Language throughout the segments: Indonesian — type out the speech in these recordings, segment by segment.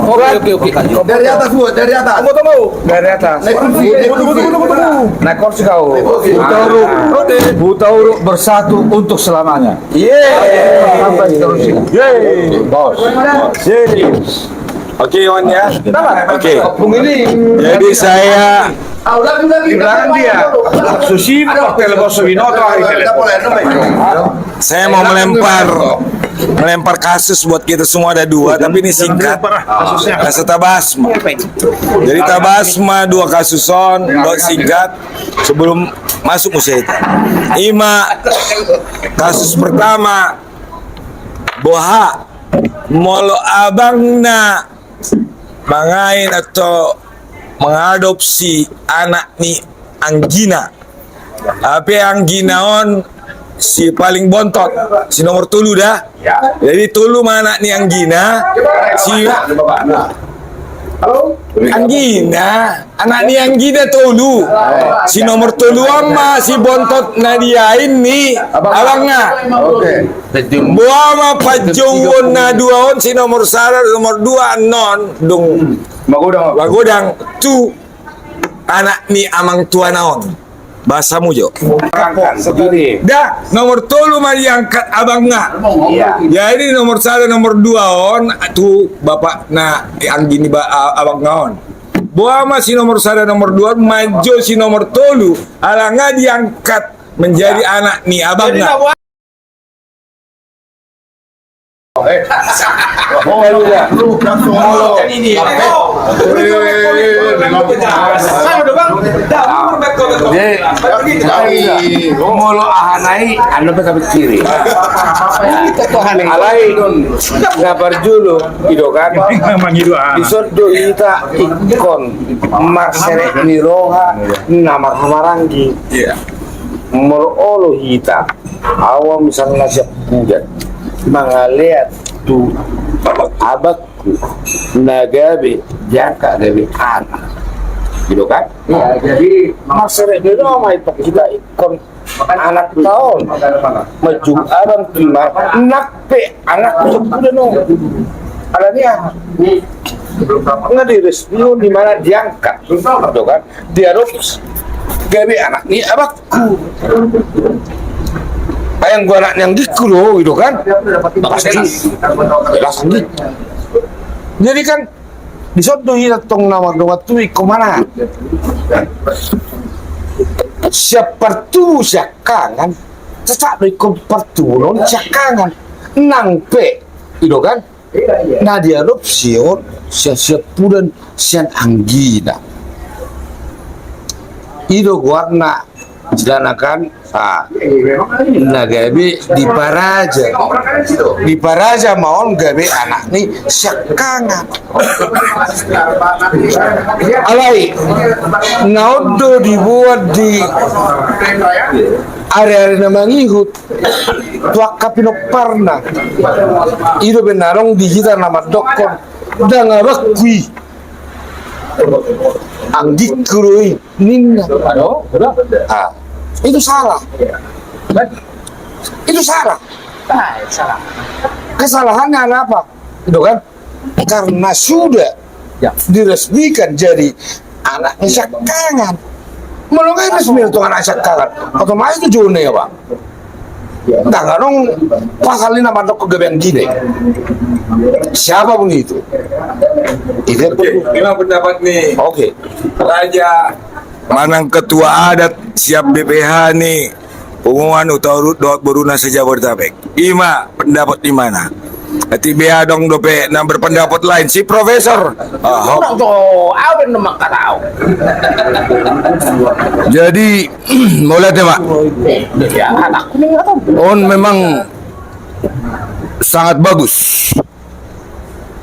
Oke. Dari atas Bu, dari atas. Tunggu. Dari atas. Naik kursi, naik kursi. Naik kursi kau. Buta Uruk bersatu untuk selamanya. Sampai seterusnya. Bos. Oke, On ya. Oke. Ini. Jadi saya Belakang dia. Susi Hotel Boso Winoto hari telepon. saya mau melempar kasus buat kita semua, ada dua, tapi ini singkat. Kasus Tabasma. Jadi Tabasma 2 kasus on, buat singkat sebelum masuk musyaita. Kasus pertama Boha molo abangna mangain atau mengadopsi anak ni Anggina. Apa Anggina on si paling bontot, si nomor tulu dah. Jadi tulu mana ni Anggina, si Anggina, anak ni Anggina tulu, si nomor tulu ama si bontot Nadia ini, abangnya. Buama pajungun na 2 on si nomor sara nomor 2 non dong. Magodang tu anak ni amang tua naon bahasa mujo dah nomor tolu mari angkat abang nga jadi nomor 1 nomor 2 on tu bapak na ang gini abang ngaon buama si nomor 1 nomor 2 maju si nomor tolu alanga diangkat menjadi anak ni abang nga. Molo ahanai anu pe kiri. Alai ngabar julu ido kan. Disodo ita ikon marsere niroha namar hamarangi. Molo olo hita awam misalnya siap hujan. Mangaliat tu abakku nagabe jaka gabe anak gitu kan jadi maksudnya itu mai kita ikon anak tahun maju abang terima nakpe anak sudah no ada dia nggak diresmiu di mana diangkat gitu kan diadopsi gabe anak ni abakku ayang gua anak yang dikulo gitu kan jelas jadi kan disodohi tong nama dua tuh kemana seperti siakangan cecak dari kompertulon siakangan nangpe gitu kan nah diadopsi siap pudan sian Anggina itu warna sedangkan nagabe di Paraja maon gabe anak nih syakangan alai naudo dibuat di area namangihut tuak kapino parna itu benarong di kita nama dokon dan ngabakui anggik kurui ninna itu salah. Kesalahannya apa? Itu kan karena sudah diresmikan jadi anaknya syakangan. Melongai resmi itu anak syakangan. Otomatis itu jone ya Pak. Nah, dong pasal ini nama dok kegebean gini. Siapapun itu. Gimana pendapat nih? Oke. Raja Manang ketua adat siap BPH nih pengumuman utau dot beruna saja bertabek. Pendapat di mana? Hati bea dong dope nah berpendapat lain si profesor. Jadi mulai tema. On memang sangat bagus.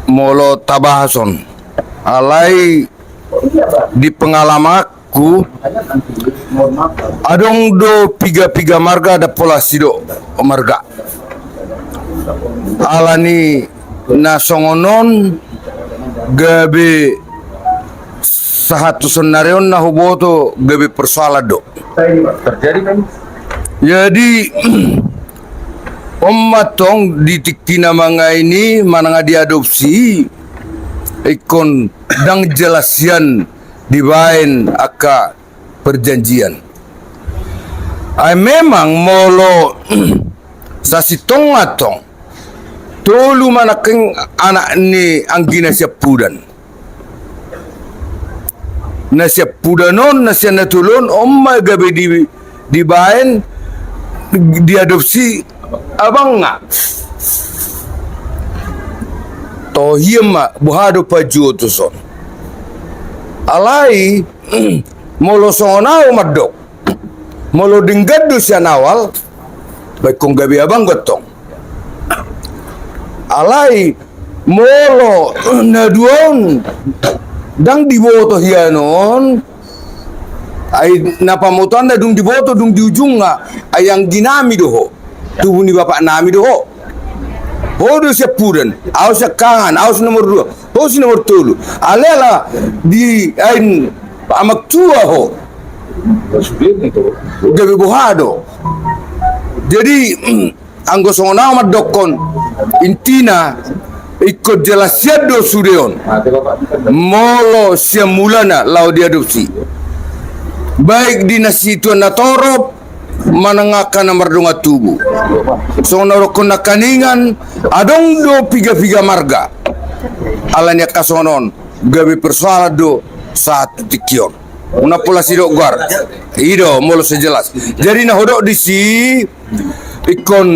Molo tabahason. Alai di pengalaman adong do piga marga ada pola sido marga alani nasongonon gabe sahatu sonarion na huboto gabe persoalado terjadi kan jadi omatong di tiktina mga ini mananga diadopsi ikon dang jelasian dibain aka perjanjian. Ay memang molo sasitong atong tolu manaking anak ni ang ginasyapudan. Nasyapudanon, nasya natulon, gabi dibain, diadopsi, abang nga. Tohiyama buhado pa jutuson. Alai molo songonaw madok. Molo dinggado siya nawal, baik kung gabi abang gotong. Alai molo na duon dang diboto hianon ay napamutan na dung diboto dung diujung nga ay ang ginami doho tubuh ni bapak nami doho hodo siya pudan aos siya kangan aos nomor 2 aos nomor 3 alela di ay amak tua ho gabi buhado jadi ang gosong na madokon intina ikut jelasnya do sudeon molo siya mulana lau diadopsi baik dinasi tuan natorop manangakan nomor dunga tubuh so narokon nakaningan adong do piga marga alanya kasonon gabi persoalan do satu tikion una pula sidok guar ido molo sejelas jadi nahodok disi ikon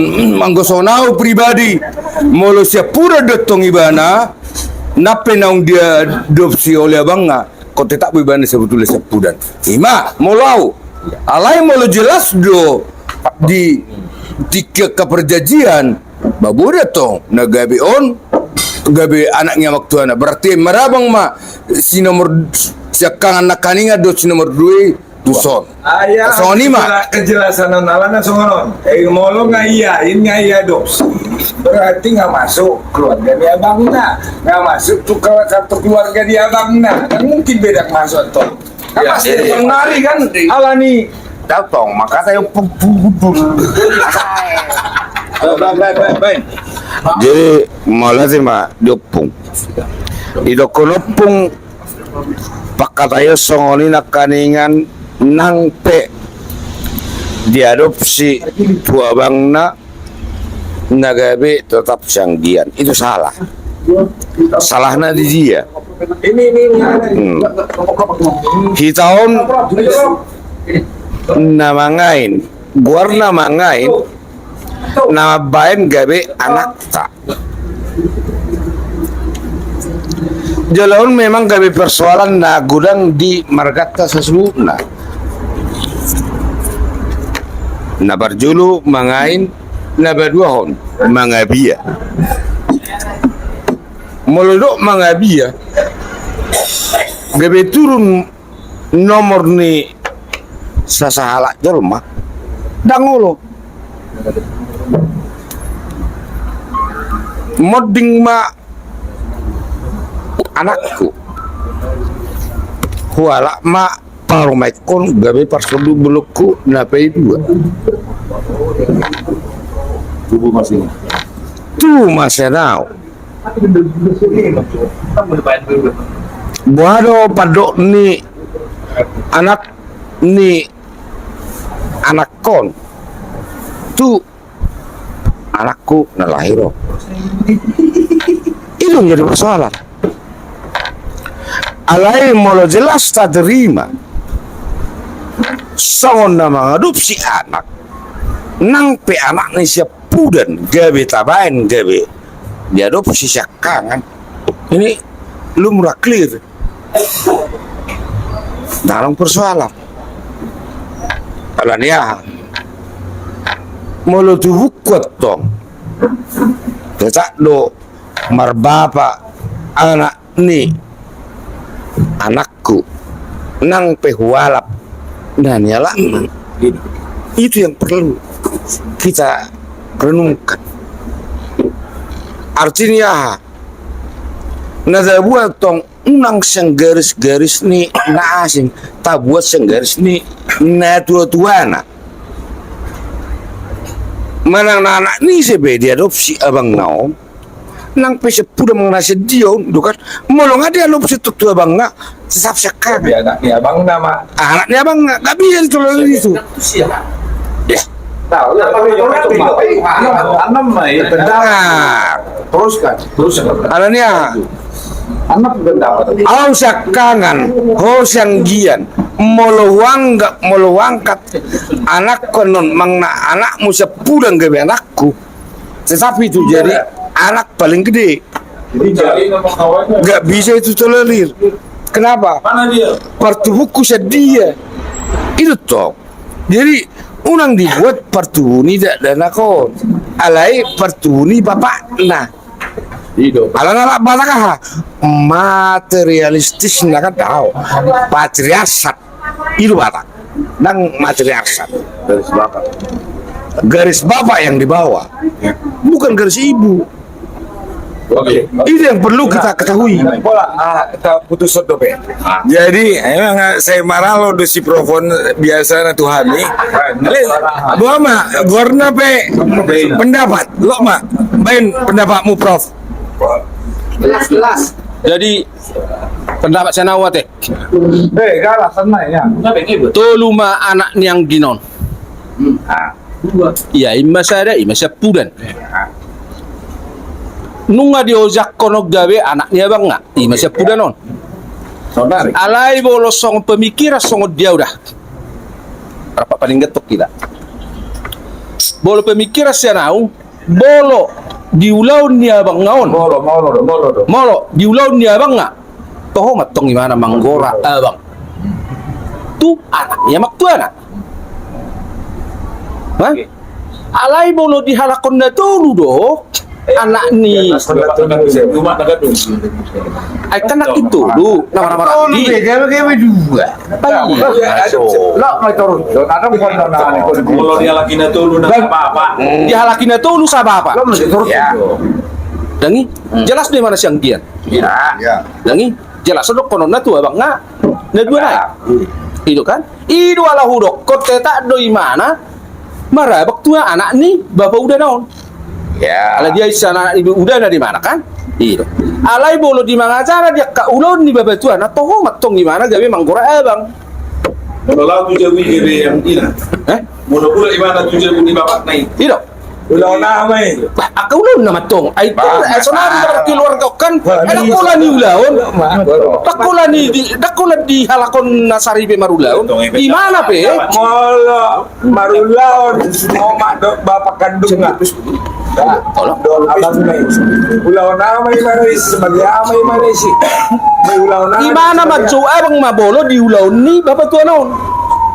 manggosonau pribadi molo siya pura datong ibana nape naung dia adopsi oleh abangnya kau tetap ibana sebetulnya sepudan ima molau alai molo jelas do di tiga keperjanjian babu datong na gabi on gabi anaknya waktu anak berarti marabang ma si nomor siakangan nakaninga do si nomor 2 Tuson. Ayah, Sony mah kejelasan alana songonon. Molo ngaya dos. Berarti nggak masuk keluarga dia abangna, nggak masuk tuh kartu keluarga dia abangna. Kan mungkin beda masuk tuh. Kan pasti penari kan alani. Datang maka saya Baik. jadi malah sih mak diopung idokonopung pakatayo songoni nakaningan nang pe diadopsi tua bangna nagabe tetap sanggian itu salah salahnya di dia hitaon nama ngain guar nama ngain nama bain gabe anak tak Jalaun memang gabe persoalan na gudang di margata sesungguhnya na barjulu mangain na baduahon mangabia molodok mangabia gabe turun nomor ni sasahala jelma dangolo modding ma anakku huala ma parumaikon gabe parsodu bulukku napai 2 tu masih nau buado padok ni anak kon tu anakku nalahiro itu jadi persoalan alai molo jelas tak terima songon na mengadopsi anak nang pe anak ni siap pudan gabe tabain gabe diadopsi siakangan ini lumrah clear dalam persoalan alania molo tu bukot tong tetak do marbapa anak ni anakku nang pehualap dan nyala itu yang perlu kita renungkan artinya nada buat tong unang sang garis-garis ni na asing tak buat sang garis ni na tua-tuana manang anak ni sebe diadopsi abang naom nang pesa pura mengenasi dia kan molong ada lo pesa tua bangga sesap sekarang Anaknya abang nama. anaknya bang nggak bisa ditolong itu ya Tahu ya, tapi tanam mai nah teruskan. alanya Anak pendapat. au sakangan ho sanggian molowangkat anak konon mangna anakmu sepulang ke anakku tetapi itu jadi anak paling gede nggak bisa itu tolerir kenapa Mana dia? partubuku sedia itu toh jadi unang dibuat partuni dan nakon alai partuni bapak nah alang-alang batakah materialistis nak tahu patriarkat itu batak dan matriarkat garis bapak yang dibawa bukan garis ibu. Oke. Itu yang perlu kita ketahui. Bola, kita putus soto pe. Jadi, emang saya marah lo do si profon biasa na Tuhan ni. Gua mah, warna pe pendapat. Lo mah, main pendapatmu Prof. Jelas. Jadi pendapat saya nawat Galah senai ya. toluma anak niang ginon. Iya, ima sada, ima sapudan. Nunga diojak kono gawe anaknya bang nggak? Ima sapudan non. Alai bolo song pemikiran song dia udah. Berapa paling getok kita? Bolo pemikiran sianau, bolo diulau nia bang ngaon. Molo diulau nia bang nggak? Toh matong gimana manggora abang? Tu anaknya mak tu anak. Hah? Alai bolo dihalakon na dulu doh. Anak ni, ay kanak itu lu, nama-nama di. Lo mau turun. Ada bukan Kalau dia lagi natulu na apa-apa. Dihalakin na dulu sa bapa. Lo mau turun. Dangi, jelas di mana siang gian. Ya. Dangi, jelas dok konon na tu abang nga. Na dua na. Itu kan? Itu ala hudok. Kote tak doi mana? Marabak tua anak ni, bapak udah naon. Ya. Ala dia sana ibu udah dari mana kan? Itu. Alai bolo di mana cara dia ka ulon di babatuan atau matong di mana gawe manggora abang. Kalau lagu jawi gede yang ina. Mula pula ibadah tujuh pun di bapak naik. Itu. Ulah namai. Bah, aku ulun na matong. Ay ko sonar keluarga kan. Ada kola ni ulaon. Dakola di halakon nasari be marulaon. Di mana pe? Molo marulaon mau mak dok bapak kandung nggak? Don abang mai. Ulau namai mana sebagai amai mana sih? Ulau Di mana majo abang mabolo di ulaon ni bapak tua naon.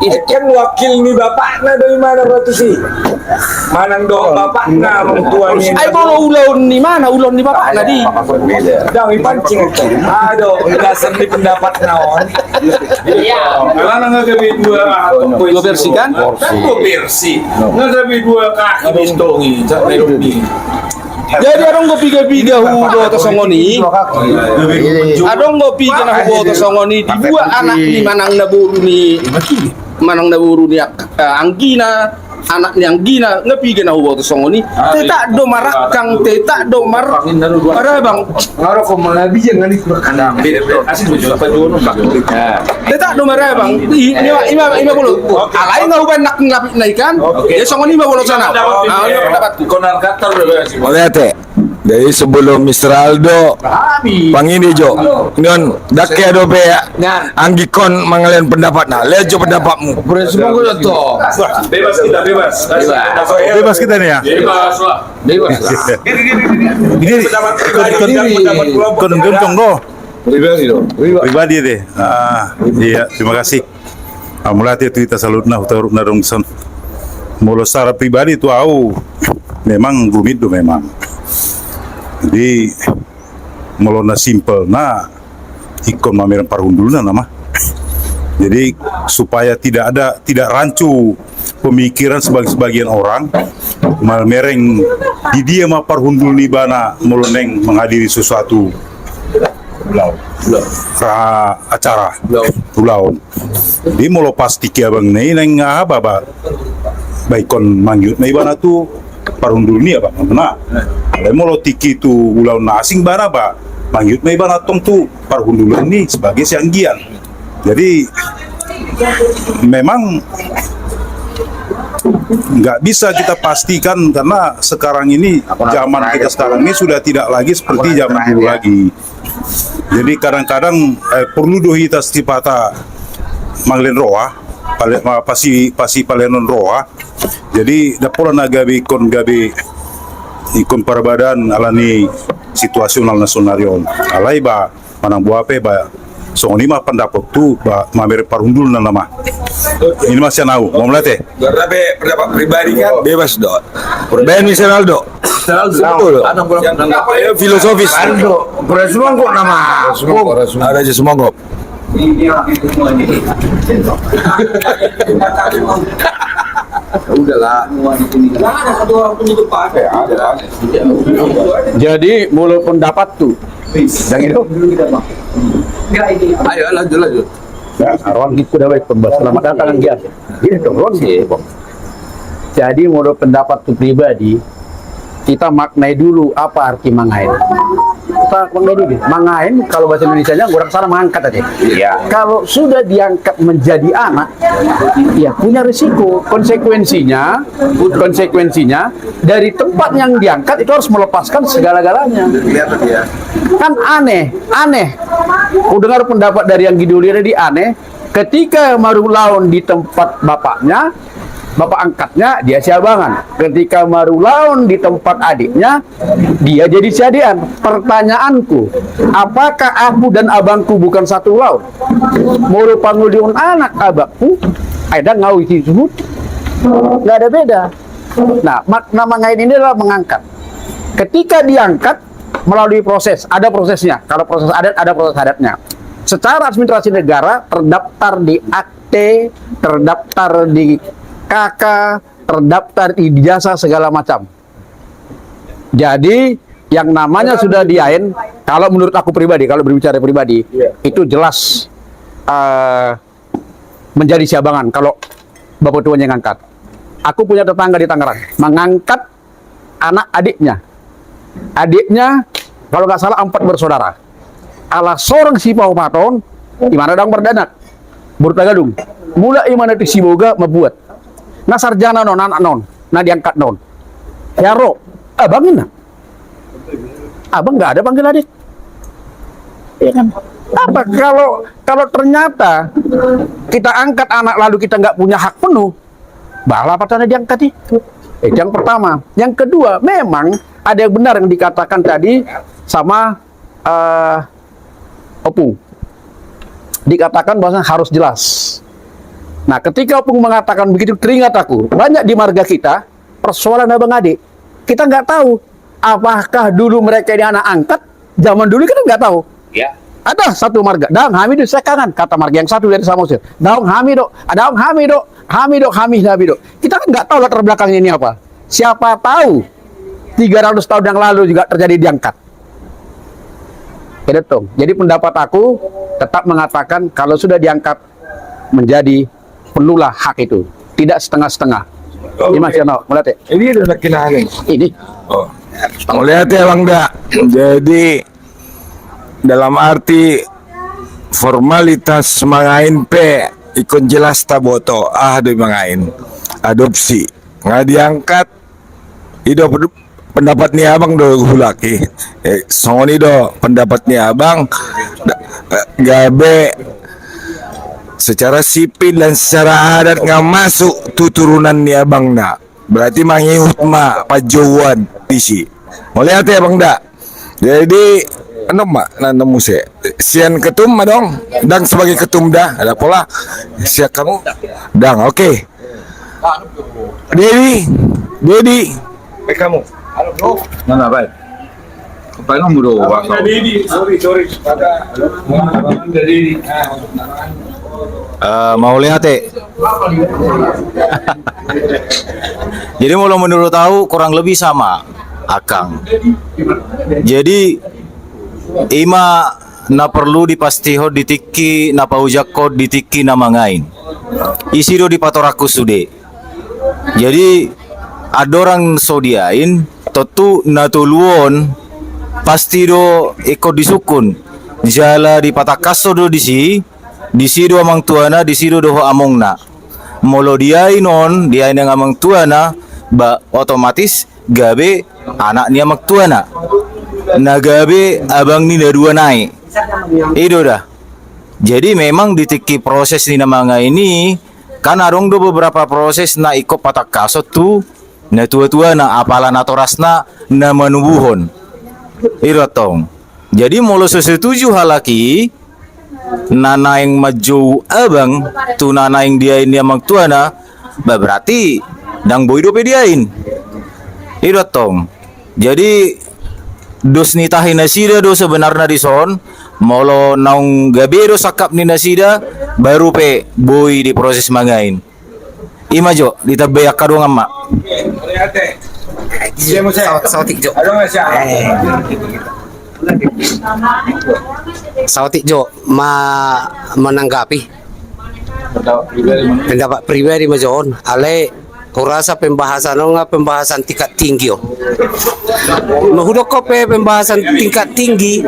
Kan wakil ni bapak na dari mana berarti sih? Manang do bapak na orang tua ni. Ay bolo ulaon ni mana? Ulaon ni bapak na di. Dang ipancing itu. Aduh, jelasan di pendapat naon. Kalau nggak gabi dua, Dua versi kan? Dua versi. Nggak gabi dua kaki bentongi, Jadi adong go piga-piga hubo to songoni. Adong go piga na hubo to songoni di dua anak ni manang naburu ni anggina anak ni anggina ngapiga na hubo to songoni. Teta do marakang teta do marabang. Ngaro ko mga biyan ngani Asin juga pajono. Teta do marabang. Ima bolo. Alay nga uban nak ngapit na ikan. Ya songoni ma bolo sana. Ah, ano pendapat Konar kata udah beres. Olete. Dari sebelum Mr. Aldo pangini Jo non dakke do be anggikon mangalen pendapat nah lejo pendapatmu semua ko to Bebas kita bebas. Bebas kita nih ya. Bebas lah. Ini Pendapat kelompok. Tonggo. Pribadi deh. Iya, terima kasih. Mulai itu kita salut nah utaruk na dong son. Mulu secara pribadi itu au memang rumit do memang. Jadi mulu na simple na ikon mameran parundulna nama. Jadi supaya tidak rancu pemikiran sebagian orang malmereng di dia mah parhundul nibana meloneng menghadiri sesuatu acara pulau. Di mulu pasti kia bang nei neng apa baikon mangyut nei bana tu parhundul ni apa mana molo tiki tu ulau na asing bara ba mangyut may banatong tu parhundulan ni sebagai sianggian. Jadi memang nggak bisa kita pastikan karena sekarang ini zaman kita sekarang ini sudah tidak lagi seperti zaman dulu lagi. Jadi kadang-kadang perlu dohi tas tipata manglen roa pasi palenon roa. Jadi dapola na gabi ikon parabadan alani situasional nasional yon. Alai ba manang buape ba soalnya mah pendapat tu mamer parundul nama. Ini masih nau, mau melatih? Tapi pendapat pribadi kan bebas dok. Ben misalnya dok. Betul. Filosofis. Semua kok nama. Ada aja semua kok. Udahlah. Jadi mulut pendapat tuh. Yang itu. Ayo lanjut. Arwan gitu dah baik pembahas. Selamat datang dia. Ini dong Ron sih. Jadi menurut pendapat tu pribadi, kita maknai dulu apa arti mangain. Kita maknai dulu. Mangain kalau bahasa Indonesianya kurang salah mengangkat aja. Iya. Kalau sudah diangkat menjadi anak, ya punya risiko. Konsekuensinya dari tempat yang diangkat itu harus melepaskan segala-galanya. Kan aneh. Aku dengar pendapat dari yang Gidulir di aneh. Ketika Marulaun di tempat bapaknya, bapak angkatnya dia siabangan. Ketika Marulaun di tempat adiknya, dia jadi siadian. Pertanyaanku, apakah aku dan abangku bukan satu laut? Mulu panguliun anak abangku, ada ngawi disebut, nggak ada beda. Nah, makna mangain ini adalah mengangkat. Ketika diangkat melalui proses, ada prosesnya. Kalau proses adat, ada proses adatnya. Secara administrasi negara terdaftar di akte, terdaftar di KK, terdaftar di jasa segala macam. Jadi yang namanya sudah diain, kalau menurut aku pribadi, kalau berbicara pribadi, itu jelas menjadi siabangan kalau bapak tuanya ngangkat. Aku punya tetangga di Tangerang, mengangkat anak adiknya. Adiknya, kalau nggak salah 4 bersaudara. Alah seorang si Pau Paton, dimana dong berdanak, bertagadung. Mulai mana tu si boga membuat. Nah sarjana non, anak non, nah diangkat non. Yaro, abangin nah. Abang nggak ada panggil adik. Iya kan? Apa kalau ternyata kita angkat anak lalu kita nggak punya hak penuh, balah patahnya diangkat itu. Itu yang pertama. Yang kedua, memang ada yang benar yang dikatakan tadi sama Opung. Dikatakan bahwa harus jelas. Nah, ketika Opung mengatakan begitu, teringat aku. Banyak di marga kita, persoalan abang adik. Kita nggak tahu, apakah dulu mereka ini anak angkat, zaman dulu kita nggak tahu. Ya. Ada satu marga, Daung Hamido, saya kangen, kata marga yang satu dari Samosir. Daung Hamido, Daung Hamido. Kita kan nggak tahu latar belakangnya ini apa. Siapa tahu 300 tahun yang lalu juga terjadi diangkat. Jadi pendapat aku tetap mengatakan kalau sudah diangkat menjadi penuhlah hak itu, tidak setengah-setengah. Ini Mas Yono, melihat ya? Ini udah kenal Ini. Oh, melihat ya Bang Da. Jadi dalam arti formalitas mangain pe ikon jelas taboto do mangain adopsi nggak diangkat itu pendapat nih abang do hulaki songoni do pendapat nih abang gabe secara sipil dan secara adat nggak masuk tuturunan nih abang na berarti mangihut ma pajowan isi mau lihat ya Bang Da. Jadi ano mak nanamu sian ketum dong dang sebagai ketum dah ada pola siap kamu dang oke. Dedi kamu halo bro Mana baik? Apa yang bro? Sorry. Dari mau lihat jadi kalau menurut tahu kurang lebih sama Akang. Jadi ima na perlu dipastiho ditiki na paujakko ditiki na mangain isi do di patoraku sude. Jadi ada orang sodiain tentu natuluon pasti do ikut disukun jala di patakaso do di si do amang tuana di si do amongna molo diain on diain yang amang tuana ba otomatis gabe anak ni amang tuana na gabe abang ni dua naik itu dah. Jadi memang ditiki proses ni namanga ini kan arong do beberapa proses na ikut patakaso tu na tua-tua na apalan atau rasna na manubuhon irotong. Jadi molo setuju halaki nana yang maju abang tu nana yang dia ini amang tuana berarti dang boy do pediain irotong. Jadi dos nitahin nasida do sebenarnya di son molo naung gabero sakap ni nasida baru pe boy di proses mangain imajo ditabeyak kadung amma Sautik Jo menanggapi pendapat pribadi majon ale kurasa pembahasan tingkat tinggi yo. Mahudok ko pembahasan tingkat tinggi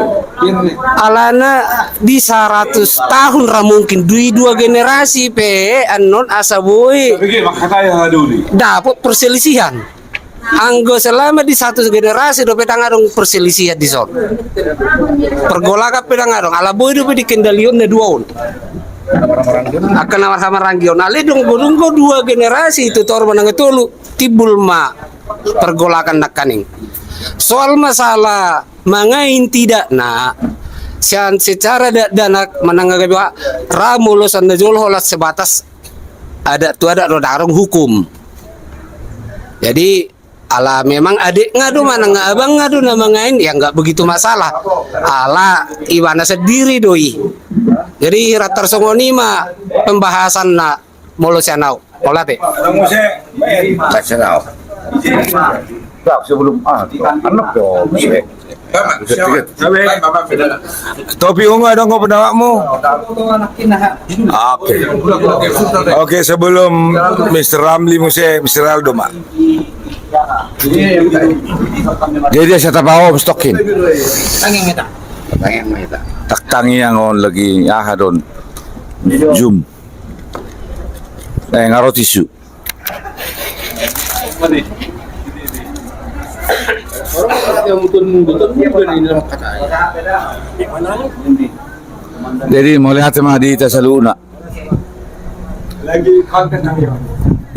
alana di 100 tahun ra mungkin dua generasi pe anon asaboy dapat perselisihan. Anggo selama di satu generasi do petang adong perselisihan di son. Pergolakan pedang adong ala boy do dikendalion na duaon. Akan sama ranggion ale dunggo dua generasi itu tor menang tulu tibul ma pergolakan nakaning soal masalah mangain tidak nak secara dana menanggapi ramulos anda jol holat sebatas ada rodarong hukum jadi ala memang adik ngadu mana nggak abang ngadu nama ngain ya nggak begitu masalah ala iwana sendiri doi. Jadi ratar songoni mah pembahasan na molo sanau. Olate. Nasional. Sebelum anak dong. Topi ungu ada nggak pendapatmu? Oke, sebelum Mr. Ramli Mr. Aldo mak. Jadi saya tahu stokin. Taktangi yang on lagi ahadon zoom ngaro tisu jadi melihat sama di Tasaluna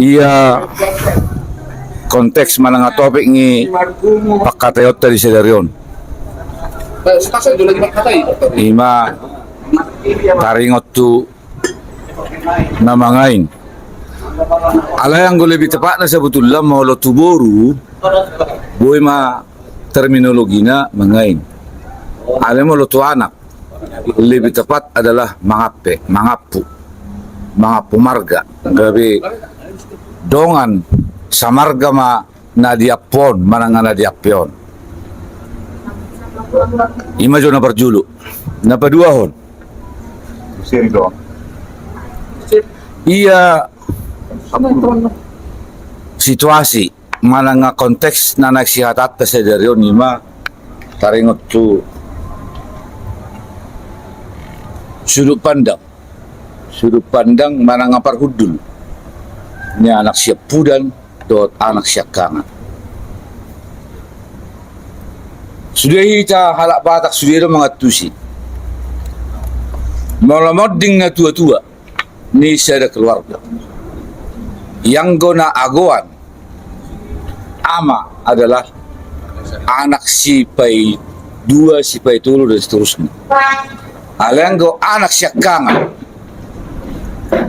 iya konteks mana topik ni pakatayot tadi sedarion ima taringot tu namangain ala yang gue lebih tepat na sebetulnya mau lo tuboru boy ma terminologinya mangain ala mau lo tu anak lebih tepat adalah mangapu marga gabe dongan samarga ma nadiapon mananga nadiapion ima jo na parjulu na padua hon iya situasi mana nga konteks na nagsihatat sa deryon ima taringot tu sudut pandang mana nga parhudul ni anak siya pudan dot anak siya kangan. Sudah kita halak batak sudah mga tusi. Malamod ding na tua-tua ni sada keluarga. Yang gona agoan ama adalah anak si pai 2, si pai 3 dan seterusnya. Alanggo anak syakangan.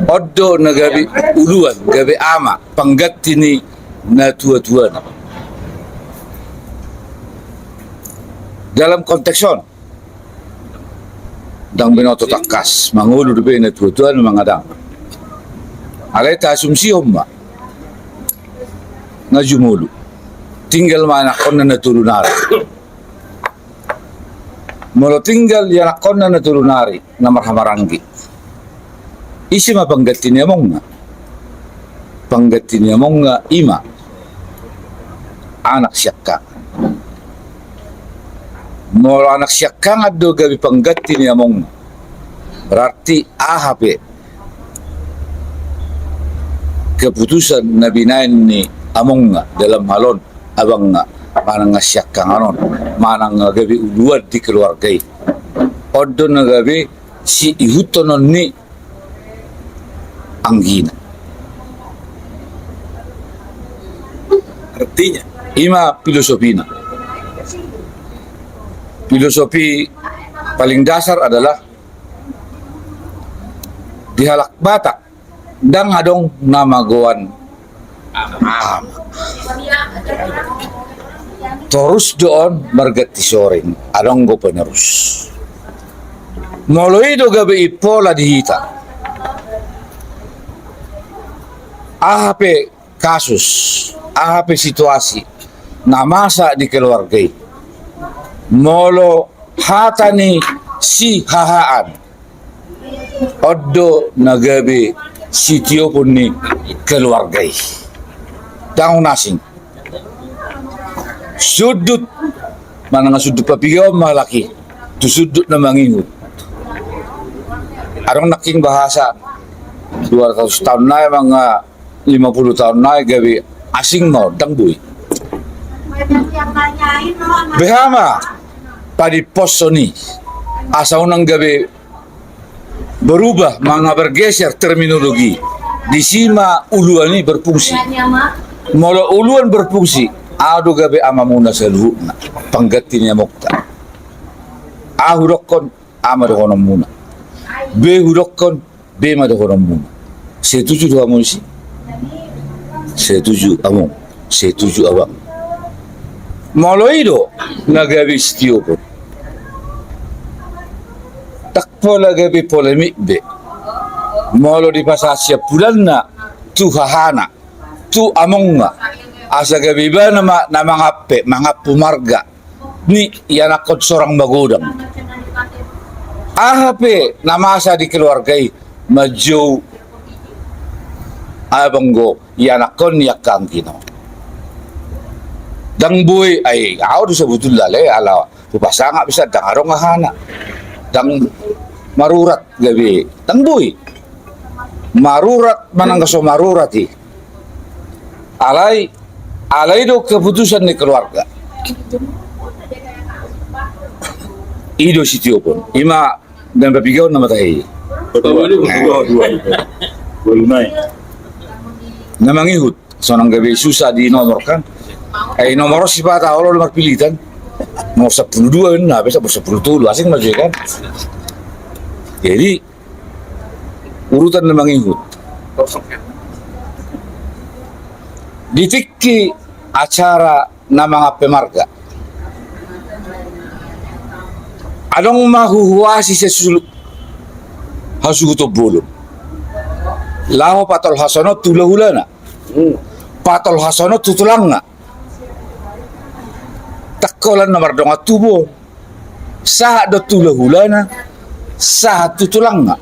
Odo na gabi uluan, gabi ama panggati ni na tua-tua. Dalam konteks on dang binoto takas mangulu de na tua-tua na mga dang alay ta asumsi homba na jumulu tinggal mana kon na naturunari molo tinggal ya kon na naturunari na marhamarangi isi ma panggati ni among nga ima anak syakka. Molo anak syakka ado gabi panggati ni among. Berarti AHP keputusan Nabi Nain ni among nga dalam halon abang nga manang nga syakka nganon manang nga gabi uluan di keluarga. Odo na gabi si ihutonon ni Anggina. Artinya, Ima filosofina. Filosofi paling dasar adalah dihalak batak dan adong namagawan ama. Terus doon margati soring adong go penerus. Moloy do gabi ipola dihita. AHP kasus, AHP situasi na masa di keluarga. Molo hatani si hahaan. Odo nagabi sitio pun ni keluarga. Tahun nasing. Sudut mana nga sudut papigaw malaki. Tu sudut na mangingut. Arong naking bahasa 200 tahun na mga 50 tahun na gabi asing mo dangboy. Behama padi poso ni asa unang gabi berubah mga bergeser terminologi di sima uluan ini berfungsi molo uluan berfungsi ado gabi amamuna sa luhut na panggati niya mokta ahurokon amadokonon muna behurokon bemadokonon muna setuju doa munsi setuju among setuju abang molo ido nagabi sitio pun takpo lagabi polemik be molo di pasasya bulan na tu hahana tu among nga asa gabi ba na mga pumarga ni yanakot sorang magudang AHP na masa di keluargay majo abanggo yanakon yakang kino dang buhay ay ako sa butul lale ala pupasanga bisa dang arong hana dang marurat gabi dang buhay marurat manang kaso marurat alay do keputusan ni keluarga ido sitio pun ima dan berpigaw na matay na mangihut so nang gabi susah di nomor kan ay nomor si bata olo lumar pilitan mau 12 na bisa 10 asing maju kan jadi urutan na mangihut ditikki acara na mga pemarga anong mahuhuasi sa hasuguto bulong laho patol hasono tulahula na patol hasono tutulang na takolan na mardong at tubo sa do tulahula na sa tutulang na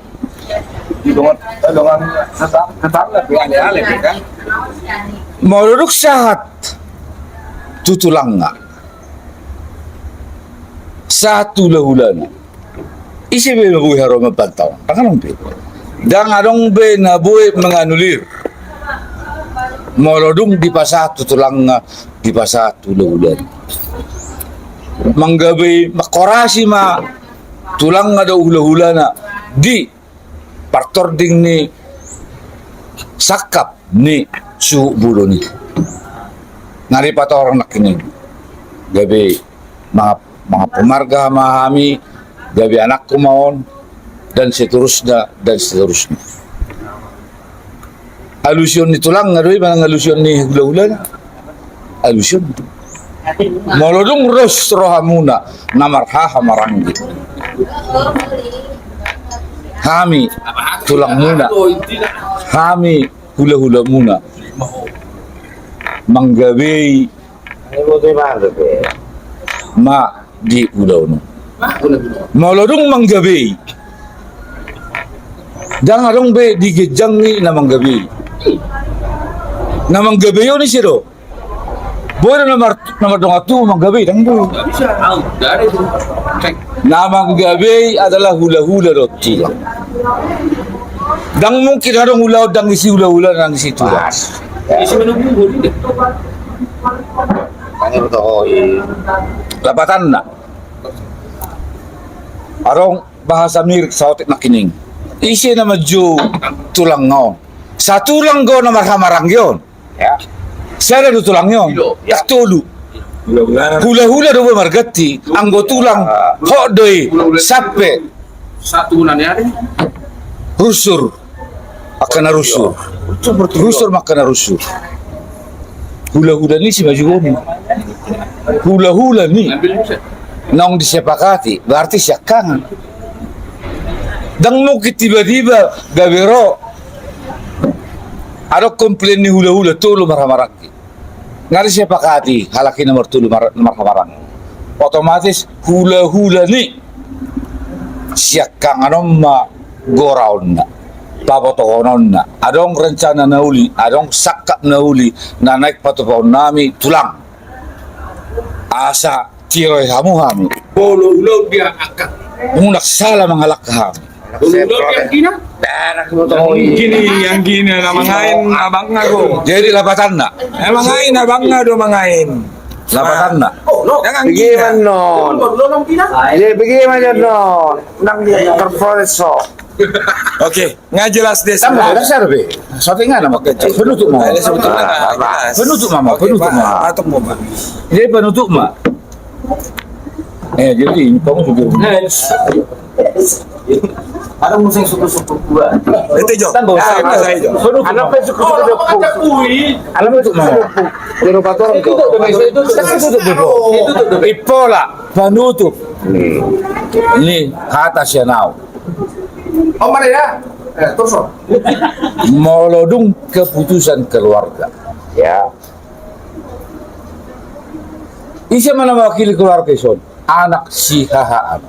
maruruk sahat tutulang nga sa tulahula na isipin mo buhay haro mabantaw panganong be dang anong be na buhay mga anulir molodong di pa sa tutulang nga di pa sa tulahula manggabi makorasi ma tulang nga daw hula-hula na di partording ni sakap ni su bulo ni naripat orang nakinig gabi mga pumarga mahami gabi anak kumaon dan seterusnya alusyon ni tulang nga doy manang alusyon ni hula-hula na alusyon molodong ros rohamuna namarhaha maranggi kami tulang muna kami hula-hula muna manggabi ma di ulaw no molodong manggabi dang arong be di gejang ni na manggabi yun ni siro Boleh nomor dong tu menggabi dang bu. Nama gabi adalah hula-hula roti. Dang mungkin ada hula dang isi hula-hula dang isi tu. Lapatan nak. Arong bahasa mirik sautik nak kining. Isi nama ju tulang ngaon. Satu tulang go nama hamarang yon. Ya. Saya ada tulang yon. Tak tolu. Hula-hula do margati. Anggo tulang hok doi sape. Satu bulan ya. Rusur. Akan rusur. Rusur makan rusur. Hula-hula ni si baju ni. Hula-hula ni. Nong disepakati berarti syakangan. Dang mo tiba-tiba gabero ada komplain ni hula-hula tulu marhamaraki. Ngari sepakati halaki nomor tulu marhamarang. Otomatis hula-hula ni syakangan ma goraon na. Papotokonon na. Adong rencana na uli, adong sakak na uli na naik patupon nami tulang. Asa tiroy hamu-hamu. Bolo-ulo dia akak. Umunak salah mangalak kami. Bolo-ulo dia kina. Yang gini na mangain abang ako. Jadi lapatan na. Mangain abang nga do mangain. Lapatan na. Jangan gina. non. Ini bagaimana non? Nang terproyeso. Oke, nggak jelas deh. Sama ada serbe. Satu nga na magkacay. Penutup mo. Penutup mama. Penutup mama. Atau mau bang. Jadi penutup ma. Jadi kamu juga. Ada musim suku-suku gua. Itu jo. Saya jo. Anak pe suku-suku depu. Alam mo ito mo. Pero pator ko. Ipola. Penutup. Ini kata siya now. Oh mana ya? Terus. Melodung keputusan keluarga. Ya. Isa mana mewakili keluarga son? Anak si hahaan.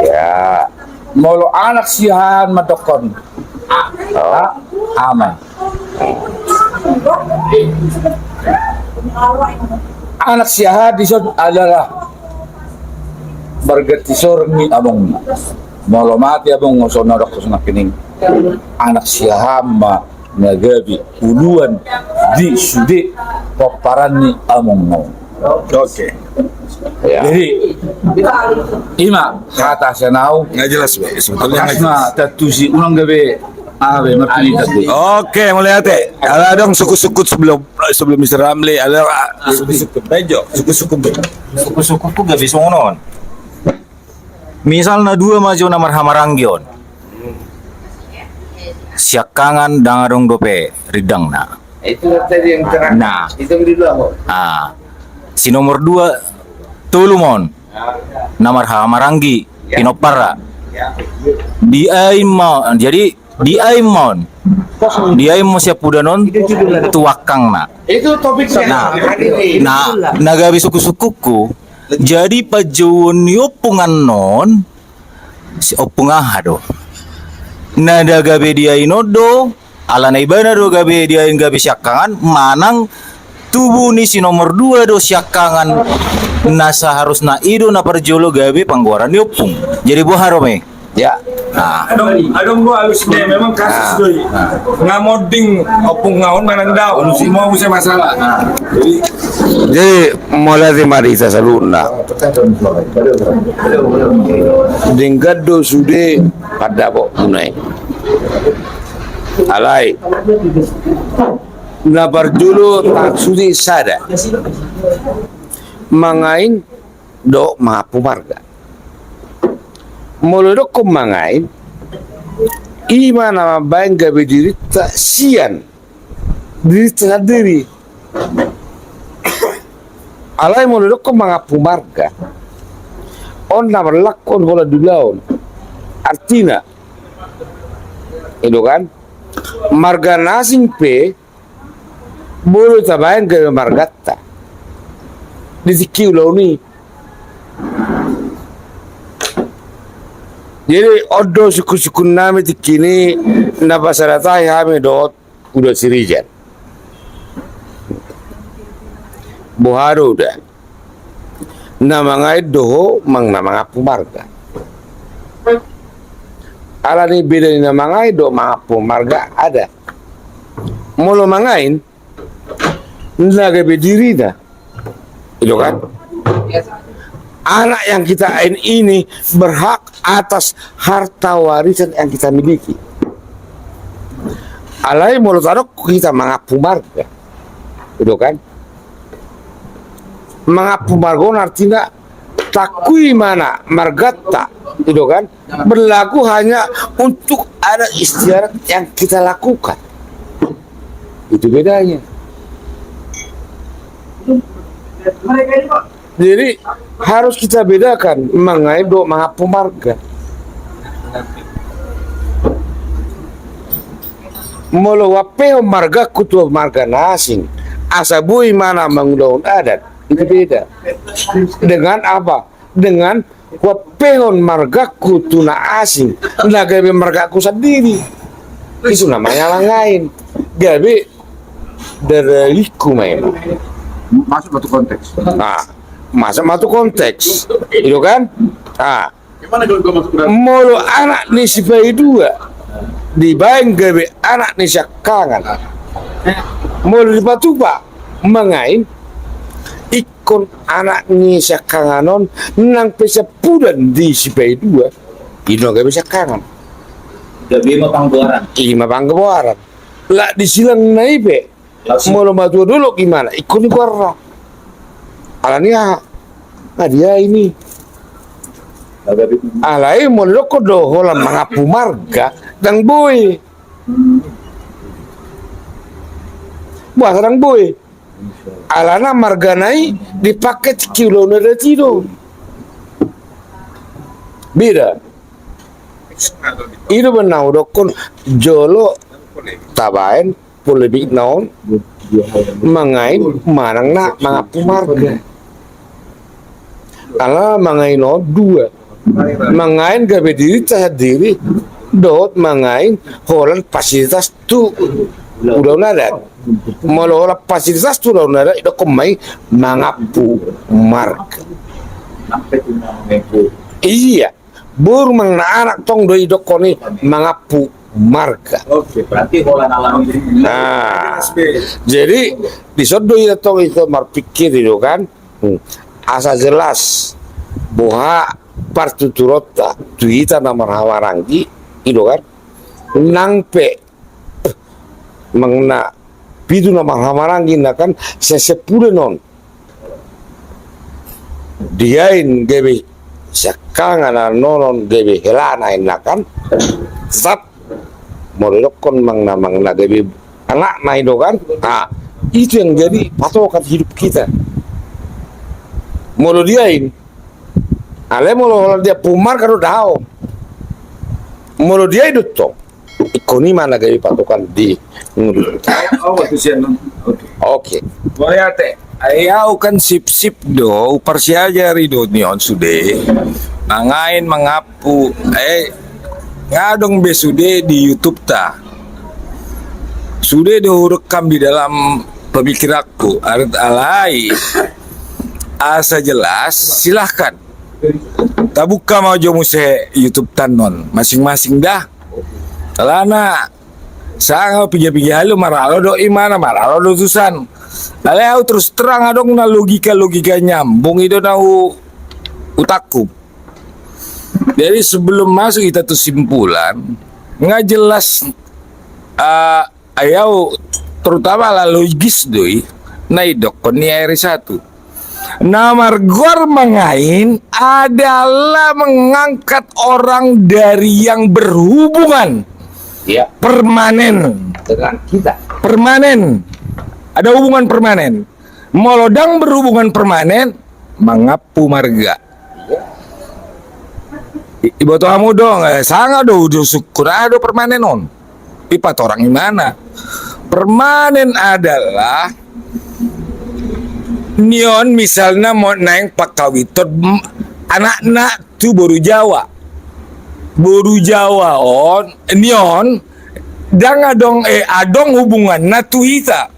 Ya. Molo anak si hahaan madokon. Aman. Anak si hahaan di son adalah bergetisor ni among. Molo mati abang ngosong nadok sa nakining anak siya ma nagabi uluan di sudi paparan ni among mo. Oke. Jadi ima kata siya now Nggak jelas be. Sebetulnya nggak jelas. kasma tatusi ulang gabi abe mapili tatu. Oke, mulai ate. Ada dong suku-suku sebelum Mr. Ramli. Ada suku-suku bejo. Suku-suku bejo. Suku-suku ku gabi songonon. Misal na dua maju na marhamaranggion. Siakangan dangarong dope ridang na. Itu tadi yang terang. Nah, Itu dulu ako. si nomor 2 tulumon na marhamaranggi pinopara. Di aimon jadi di aimon siya pudanon tuwakang na. Itu topiknya. Nah, nagabi suku-sukuku. Jadi pajuon ni opungan non si opungah do. Nada gabe dia inodo ala na iba na do gabe dia gabe syakangan manang tubuh ni si nomor 2 do syakangan nasa harus na ido na parjolo gabe pangguaran ni opung. Jadi buah harome. Ya. Nah, Adong gua halus deh. Memang kasus doi. Ngamoding opung ngaon manandao. Semua usah masalah. Jadi mulai di Marisa Saluna. Dengkado sude pada bok tunai. Alai. Na barjulo tak sudi sada. Mangain do mapu marga. Molodok ko mangain. Ima nama bayan gabi dirita sian. Dirita sendiri. Alay molodok ko mga pumarga. On na berlakon bola dulaon. Artina. Itu kan? Marga nasing pe bolo tabayan gabi margata. Disikiw law ni. Jadi odo suku-suku nami tikini nabasaratai hame dot udah sirijan. Boharo udah. Nama ngai doho mang nama ngapu marga. Ala ni beda ni nama ngai do ngapu marga ada. Molo mangain naga berdiri dah. Itu kan? Anak yang kita ini berhak atas harta warisan yang kita miliki. Alai molo tarok kita mengapu marga. Itu kan? Mengapu marga artinya takui mana margata. Itu kan? Berlaku hanya untuk ada istiadat yang kita lakukan. Itu bedanya. Jadi harus kita bedakan mengenai do mengapu marga. Molo wape marga kutu marga asing. Asabui mana mengundang adat itu beda. Dengan apa? Dengan wapehon marga kutu na asing. Nagabe margaku sendiri. Itu namanya orang lain. Gabe dariku main. Masuk satu konteks. Nah, masuk satu konteks, itu kan? Nah, Gimana kalau gue masuk ke dalam? molo anak ni si bayi dua, dibayang gawe anak ni siya kangan. Molo di patupa, mangain, ikon anak ni siya kanganon, nang pesapudan di si bayi dua, ino gawe siya kangan. Gabi mapangbuaran. Ima panggawaran. Lah disilang na ibe. Molo matu dulu gimana? Ikut warna. Alania, dia ini. Alai molo ko do holam mga pumarga dang boy. Buat orang boy. Alana marganai dipakai kilo na retiro. Beda. Itu benar dokon jolo tabain polemik naon mangain manang na mga pumarga. Ala mangain no dua. Mangain gabe diri tahat diri dot mangain holan fasilitas tu udah nada. Molo holan fasilitas tu udah nada itu komai mga pumarga. Iya. Bur mang na anak tong doi dokoni mangapu marga. Oke, berarti holan alami. Nah, jadi di sodo itu marpikir itu kan, asa jelas bahwa partuturota tuita nama hawarangi itu kan, nangpe mengna pidu nama hawarangi kan sesepuluh non diain gebe sekarang anak nonon gebe helana enakan zat molokon mangna gebe anak naido kan, nah itu yang jadi patokan hidup kita. Molo diain, ale molo dia pumar karo dao, molo dia itu to, ikoni mana gebe patokan di Oh, waktu siang. Oke. Boleh ate. Ayaw kan sip-sip do, upar siya jari do niyon sude. Nangain mengapu, ngadong besude di YouTube ta. Sudah do rekam di dalam pemikiranku. Arit alai, asa jelas silahkan. Tabuka mau jomu se YouTube tanon, masing-masing dah. Talana, sangat pinja-pinja halu maralo do imana maralo do susan. Lalu aku terus terang adong na logika nyambung itu na utakku. Jadi sebelum masuk kita tuh simpulan nggak jelas ayau terutama lah logis doi na idok ni air satu. Nama gor mengain adalah mengangkat orang dari yang berhubungan permanen dengan kita. Permanen. Ada hubungan permanen. Molodang berhubungan permanen, mangapu marga. Ibu tuh kamu dong, sangat do syukur ada permanen on. Pipat orang gimana? Permanen adalah nion misalnya mau naik pakawitot anak-anak tuh baru Jawa on nion jangan dong adong hubungan natuita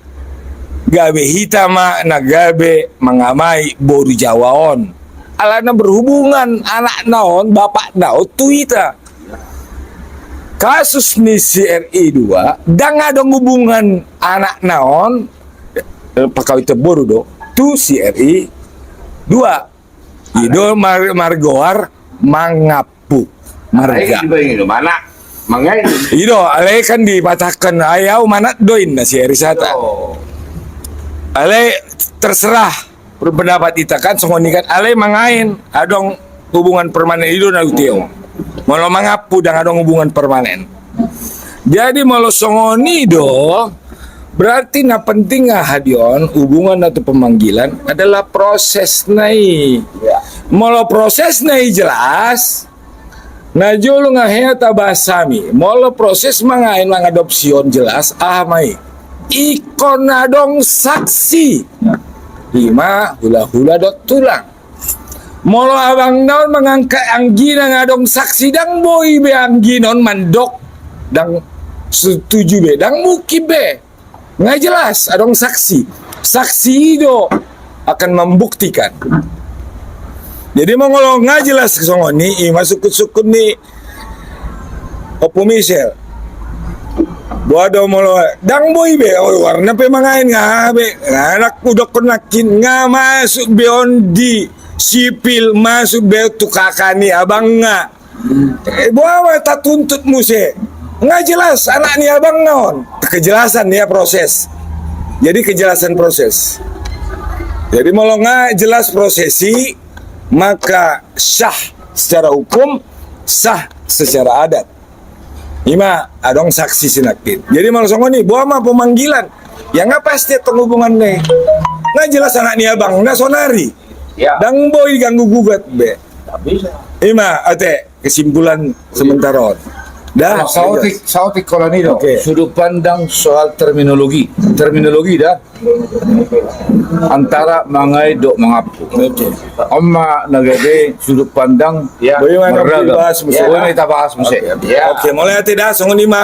gabe hitama na gabe mangamai boru jawaon. Alana berhubungan anak naon bapak naon tuita. Kasus ni CRI 2 dan ada hubungan anak naon pakau itu boru do tu CRI 2 itu margoar mangapu marga Mana? Mangai. itu ale kan dipatahkan ayau mana doin na CRI sata ale terserah berpendapat kita kan songoni kan ale mangain adong hubungan permanen itu na utio malah mangapu dan adong hubungan permanen jadi malah songoni do berarti na penting hadion hubungan atau pemanggilan adalah proses nai malah proses nai jelas na jolo ngahea tabasami malah proses mangain mangadopsion jelas mai ikon adong saksi lima hula-hula dot tulang molo abang naon mengangkat anggina ngadong saksi dang boy be angginon mandok dang setuju be dang muki be nggak jelas adong saksi itu akan membuktikan jadi mengolo nggak jelas kesongoni masuk sukun ni Opo Michel Bodo molo dang boy be warna pe mangain nga be anak udah konakin nga masuk beon di sipil masuk be tukakani abang nga bawa tak tuntut muse nggak jelas anak ni abang naon kejelasan ya proses jadi kejelasan proses jadi molo nggak jelas prosesi maka sah secara hukum sah secara adat Ima adong saksi sinakin. Jadi malu songoni bawa mah pemanggilan. Ya nggak pasti hubungan nih. Nggak jelas anak nih abang nggak sonari. Ya. Dan boy ganggu gugat be. Ima ate kesimpulan sementara. Dah. Sautik koloni dong. Oke. Sudut pandang soal terminologi dah antara mangai dok mengapu. Oke. Amma nagade sudut pandang Bagaimana beragam. bahas musuh? Boleh kita bahas musik. Oke, mulai ate dah songoni mah.